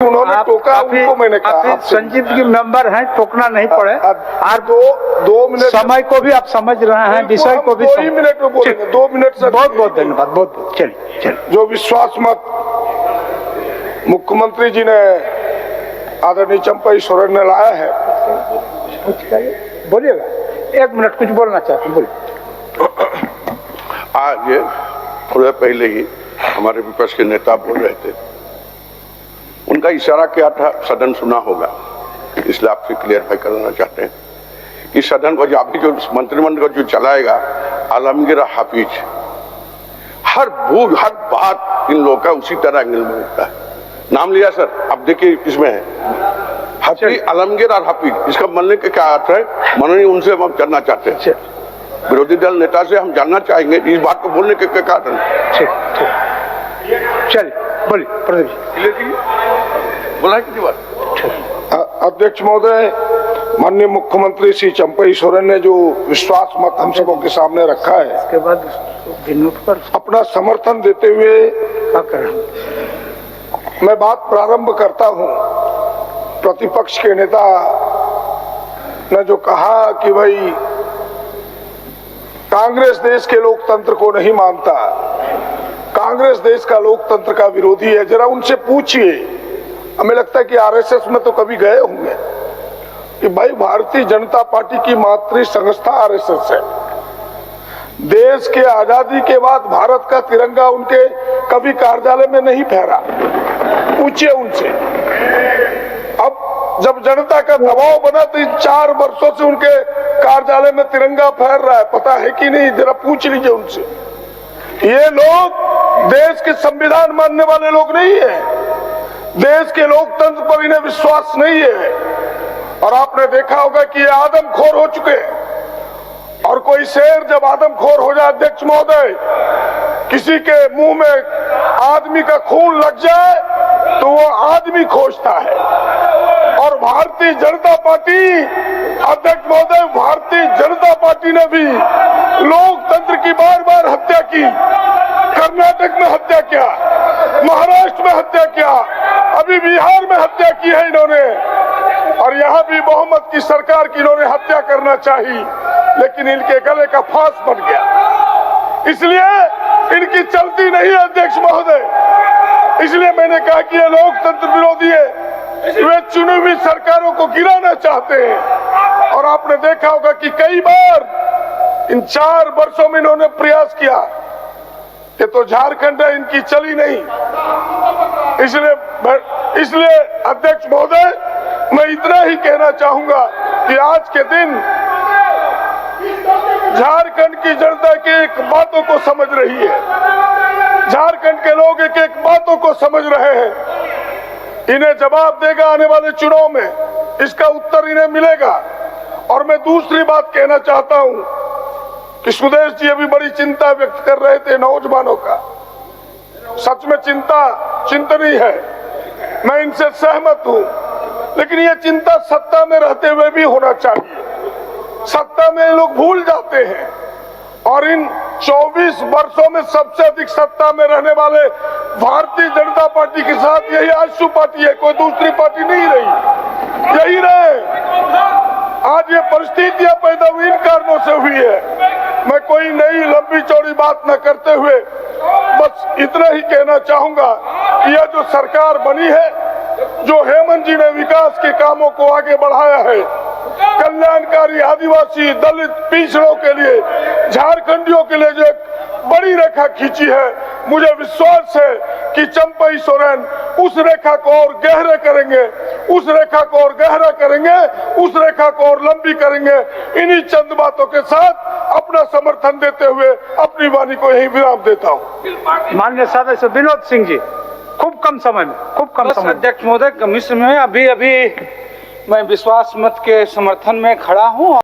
उन्होंने टोका, उनको मैंने कहा संजीदगी मेंबर हैं, टोकना नहीं पड़े। आप दो मिनट समय को भी आप समझ रहे हैं, विषय को भी 2 मिनट में बोलेंगे। 2 मिनट से बहुत बहुत धन्यवाद, बहुत बहुत। चलिए जो विश्वास मत मुख्यमंत्री जी ने आदरणीय चंपई सोरेन ने लाया है, बोलिएगा। 1 मिनट कुछ बोलना चाहते हैं, बोलिए। आज थोड़ा पहले ही हमारे विपक्ष के नेता बोल रहे थे, उनका इशारा क्या था, सदन सुना होगा, इसलिए आपसे क्लियरफाई करना चाहते हैं कि सदन को अभी जो मंत्रिमंडल को जो चलाएगा आलमगीर हाफिज, हर बात इन लोगों का उसी तरह एंगल में होता है। नाम लिया सर, अब देखिए इसमें है हाफिज, आलमगीर और हाफिज, इसका मनने का क्या अर्थ है, मननी उनसे हम जानना चाहते हैं। विरोधी दल नेता से हम जानना चाहेंगे इस बात को बोलने के क्या कारण। चलिए बोलिए। बोला कितनी बात। अध्यक्ष महोदय, माननीय मुख्यमंत्री श्री चंपई सोरेन ने जो विश्वास मत हम सबों के सामने रखा है, इसके बाद पर अपना समर्थन देते हुए क्या करें, मैं बात प्रारंभ करता हूं। प्रतिपक्ष के नेता ने जो कहा कि भाई कांग्रेस देश के लोकतंत्र को नहीं मानता, कांग्रेस देश का लोकतंत्र का विरोधी है, जरा उनसे पूछिए। हमें लगता है कि आरएसएस में तो कभी गए होंगे कि भाई भारतीय जनता पार्टी की मातृ संस्था आरएसएस है। देश के आजादी के बाद भारत का तिरंगा उनके कभी कार्यालय में नहीं फहरा, पूछिए उनसे। अब जब जनता का दबाव बना तो 4 वर्षों से उनके कार्यालय में तिरंगा फहर रहा है, पता है कि नहीं, जरा पूछ लीजिए उनसे। ये लोग देश के संविधान मानने वाले लोग नहीं है, देश के लोकतंत्र पर इन्हें विश्वास नहीं है। और आपने देखा होगा कि ये आदमखोर हो चुके हैं। और कोई शेर जब आदमखोर हो जाए, अध्यक्ष महोदय, किसी के मुंह में आदमी का खून लग जाए तो वो आदमी खोजता है। और भारतीय जनता पार्टी, अध्यक्ष महोदय, भारतीय जनता पार्टी ने भी लोकतंत्र की बार हत्या की। कर्नाटक में हत्या किया, महाराष्ट्र में हत्या किया, अभी बिहार में हत्या की है इन्होंने। और यहाँ भी बहुमत की सरकार की इन्होंने हत्या करना चाहिए, लेकिन इनके गले का फांस बन गया, इसलिए इनकी चलती नहीं है अध्यक्ष महोदय। इसलिए मैंने कहा कि ये लोकतंत्र विरोधी है, वे चुनी हुई सरकारों को गिराना चाहते हैं। और आपने देखा होगा कि कई बार इन 4 वर्षों में इन्होंने प्रयास किया। ये तो झारखंड है, इनकी चली नहीं। इसलिए अध्यक्ष महोदय, मैं इतना ही कहना चाहूंगा कि आज के दिन झारखंड की जनता की एक बातों को समझ रही है, झारखंड के लोग एक बातों को समझ रहे हैं। इन्हें जवाब देगा आने वाले चुनाव में, इसका उत्तर इन्हें मिलेगा। और मैं दूसरी बात कहना चाहता हूं कि सुदेश जी अभी बड़ी चिंता व्यक्त कर रहे थे नौजवानों का। सच में चिंतनीय है, मैं इनसे सहमत हूं, लेकिन ये चिंता सत्ता में रहते हुए भी होना चाहिए। सत्ता में लोग भूल जाते हैं, और इन 24 वर्षों में सबसे अधिक सत्ता में रहने वाले भारतीय जनता पार्टी के साथ यही आजसू पार्टी है, कोई दूसरी पार्टी नहीं रही, यही रहे। आज ये परिस्थितियां पैदा हुई इन कारणों से हुई है। मैं कोई नई लंबी चौड़ी बात न करते हुए बस इतना ही कहना चाहूंगा कि यह जो सरकार बनी है, जो हेमंत जी ने विकास के कामों को आगे बढ़ाया है, कल्याणकारी आदिवासी, दलित, पिछड़ों के लिए, झारखंडियों के लिए जो एक बड़ी रेखा खींची है, मुझे विश्वास है कि चंपई सोरेन उस रेखा को और गहरे करेंगे, उस रेखा को और गहरा करेंगे, उस रेखा को और लंबी करेंगे। इन्हीं चंद बातों के साथ अपना समर्थन देते हुए अपनी वाणी को यही विराम देता हूँ। माननीय सदस्य विनोद सिंह जी, खूब कम समय में अध्यक्ष महोदय, मिश्र में अभी मैं विश्वास मत के समर्थन में खड़ा हूँ।